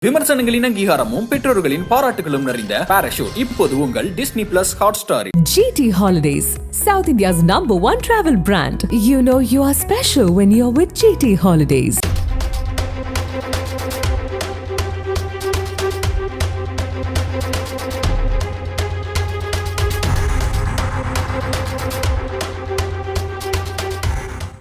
விமர்சனங்களின் அங்கீகாரமும் பெற்றோர்களின் பாராட்டுகளும் நிறைந்த பாராஷூட் இப்போது உங்கள் டிஸ்னி பிளஸ் ஹாட்ஸ்டாரில். GT Holidays, South India's #1 travel brand. You know you are special when you're with GT Holidays.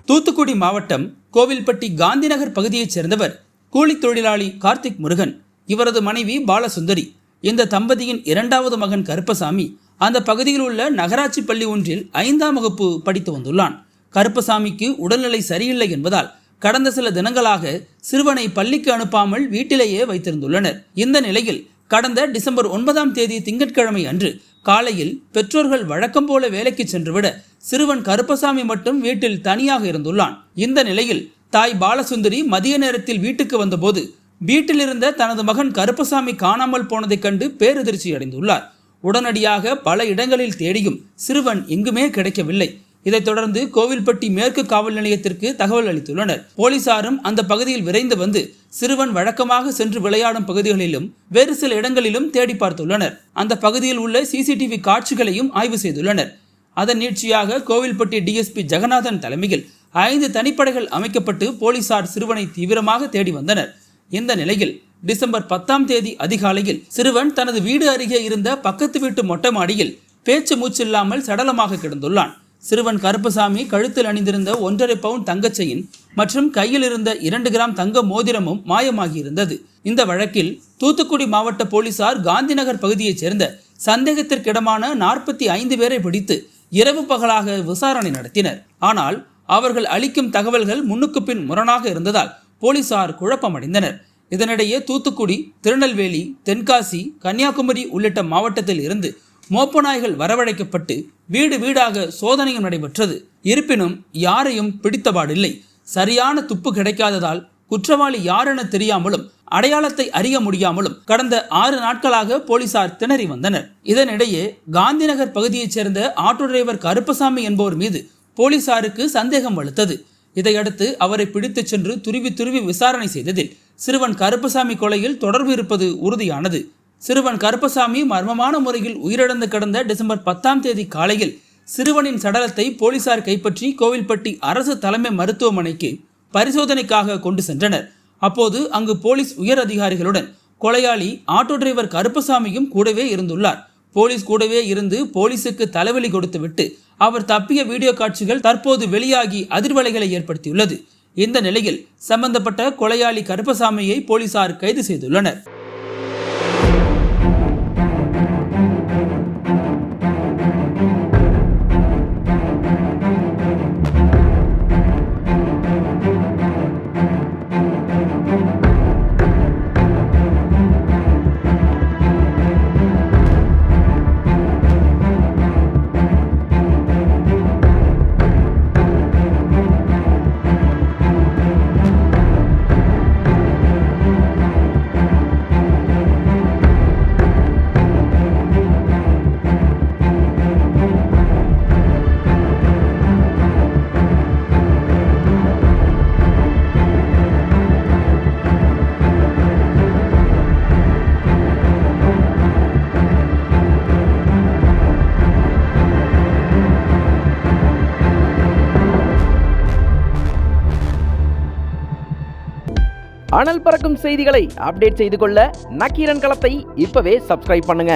Thoothukudi மாவட்டம் கோவில்பட்டி காந்திநகர் பகுதியைச் சேர்ந்தவர் கூலி தொழிலாளி கார்த்திக் முருகன். இவரது மனைவி பாலசுந்தரி. இந்த தம்பதியின் இரண்டாவது மகன் கருப்பசாமி அந்த பகுதியில் உள்ள நகராட்சி பள்ளி ஒன்றில் 5ஆம் வகுப்பு படித்து வந்துள்ளான். கருப்பசாமிக்கு உடல்நிலை சரியில்லை என்பதால் கடந்த சில தினங்களாக சிறுவனை பள்ளிக்கு அனுப்பாமல் வீட்டிலேயே வைத்திருந்துள்ளனர். இந்த நிலையில் கடந்த டிசம்பர் 9ஆம் தேதி திங்கட்கிழமை அன்று காலையில் பெற்றோர்கள் வழக்கம் போல வேலைக்கு சென்றுவிட சிறுவன் கருப்பசாமி மட்டும் வீட்டில் தனியாக இருந்துள்ளான். இந்த நிலையில் தாய் பாலசுந்தரி மதிய நேரத்தில் வீட்டுக்கு வந்தபோது வீட்டில் இருந்த தனது மகன் கருப்பசாமி காணாமல் போனதைக் கண்டு பேரதிர்ச்சி அடைந்துள்ளார். உடனடியாக பல இடங்களில் தேடியும் சிறுவன் எங்குமே கிடைக்கவில்லை. இதைத் தொடர்ந்து கோவில்பட்டி மேற்கு காவல் நிலையத்திற்கு தகவல் அளித்துள்ளனர். போலீசாரும் அந்த பகுதியில் விரைந்து வந்து சிறுவன் வழக்கமாக சென்று விளையாடும் பகுதிகளிலும் வேறு சில இடங்களிலும் தேடி பார்த்துள்ளனர். அந்த பகுதியில் உள்ள CCTV காட்சிகளையும் ஆய்வு செய்துள்ளனர். அதன் நீட்சியாக கோவில்பட்டி DSP ஜெகநாதன் தலைமையில் 5 தனிப்படைகள் அமைக்கப்பட்டு போலீசார் சிறுவனை தீவிரமாக தேடி வந்தனர். இந்த நிலையில் டிசம்பர் 10ஆம் தேதி அதிகாலையில் சிறுவன் தனது வீடு அருகே இருந்த பக்கத்து வீட்டு மொட்டை மாடியில் பேச்சு மூச்சில்லாமல் சடலமாக கிடந்துள்ளான். சிறுவன் கருப்பசாமி கழுத்தில் அணிந்திருந்த 1.5 பவுன் தங்கச் செயின் மற்றும் கையில் இருந்த 2 கிராம் தங்க மோதிரமும் மாயமாகியிருந்தது. இந்த வழக்கில் தூத்துக்குடி மாவட்ட போலீசார் காந்திநகர் பகுதியைச் சேர்ந்த சந்தேகத்திற்கிடமான 45 பேரை பிடித்து இரவு பகலாக விசாரணை நடத்தினர். ஆனால் அவர்கள் அளிக்கும் தகவல்கள் முன்னுக்கு பின் முரணாக இருந்ததால் போலீசார் குழப்பமடைந்தனர். இதனிடையே தூத்துக்குடி, திருநெல்வேலி, தென்காசி, கன்னியாகுமரி உள்ளிட்ட மாவட்டத்தில் இருந்து மோப்ப நாய்கள் வரவழைக்கப்பட்டு வீடு வீடாக சோதனையும் நடைபெற்றது. இருப்பினும் யாரையும் பிடித்தபாடில்லை. சரியான துப்பு கிடைக்காததால் குற்றவாளி யாரென தெரியாமலும் அடையாளத்தை அறிய முடியாமலும் கடந்த 6 நாட்களாக போலீசார் திணறி வந்தனர். இதனிடையே காந்திநகர் பகுதியைச் சேர்ந்த ஆட்டோ டிரைவர் கருப்பசாமி என்பவர் மீது போலீசாருக்கு சந்தேகம் வலுத்தது. இதையடுத்து அவரை பிடித்துச் சென்று துருவி விசாரணை செய்ததில் சிறுவன் கருப்பசாமி கொலையில் தொடர்பு இருப்பது உறுதியானது. சிறுவன் கருப்பசாமி மர்மமான முறையில் உயிரிழந்து கிடந்த டிசம்பர் 10ஆம் தேதி காலையில் சிறுவனின் சடலத்தை போலீசார் கைப்பற்றி கோவில்பட்டி அரசு தலைமை மருத்துவமனைக்கு பரிசோதனைக்காக கொண்டு சென்றனர். அப்போது அங்கு போலீஸ் உயர் அதிகாரிகளுடன் கொலையாளி ஆட்டோ டிரைவர் கருப்பசாமியும் கூடவே இருந்துள்ளார். போலீஸ் கூடவே இருந்து போலீசுக்கு தலைவலி கொடுத்துவிட்டு அவர் தப்பிய வீடியோ காட்சிகள் தற்போது வெளியாகி அதிர்வலைகளை ஏற்படுத்தியுள்ளது. இந்த நிலையில் சம்பந்தப்பட்ட கொலையாளி கருப்பசாமியை போலீசார் கைது செய்துள்ளனர். அனல் பறக்கும் செய்திகளை அப்டேட் செய்து கொள்ள நக்கீரன் களத்தை இப்பவே சப்ஸ்கிரைப் பண்ணுங்க.